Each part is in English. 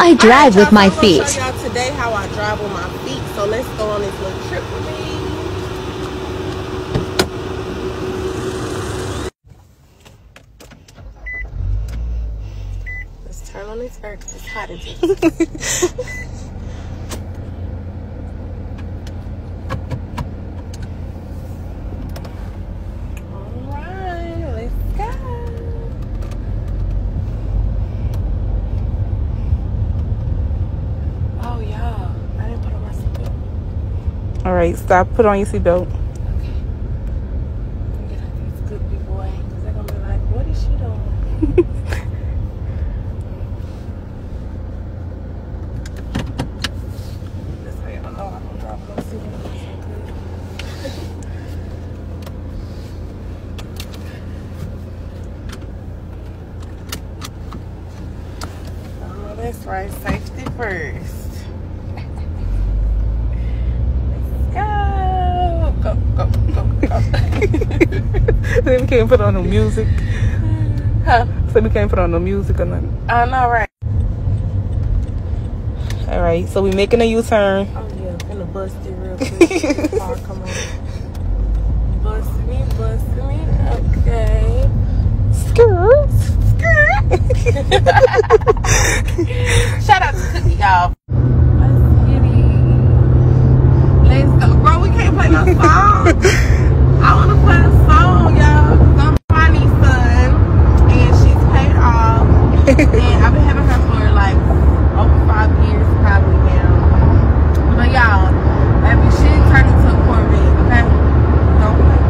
I drive with my feet. I'm gonna show y'all today how I drive with my feet. So let's go on this little trip with me. Let's turn on this air because it's hot in here. All right, stop. Put on your seatbelt. Okay. Get out this good big boy, because they're gonna be like, "What is she doing?" This way, I don't know. I'm gonna drop no seatbelt. Oh, that's right. Safety first. Go. Then we can't put on no music. Huh? So we can't put on no music or nothing. I know, right? All right, so we making a U-turn. Oh yeah, I'm gonna bust it real quick. Car, come on. Bust me. Okay. Skirt. Shout out to Cookie, y'all. Let's get it. Let's go, bro. We can't play no song. I wanna play a song, y'all. I'm Bonnie's son, and she's paid off. And I've been having her for like over 5 years, probably now. But y'all, baby, she turned into a Corvette, okay? Don't play.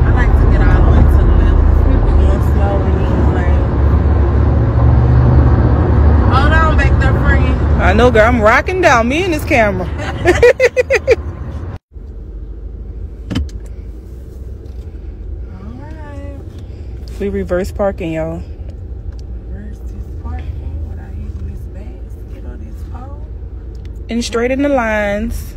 I like to get all the way to the left. People going slow in these lanes. Hold on back there, friend. I know, girl. I'm rocking down. Me and this camera. Alright. We reverse parking, y'all. Reverse this parking without using this basket or this pole. And straighten the lines.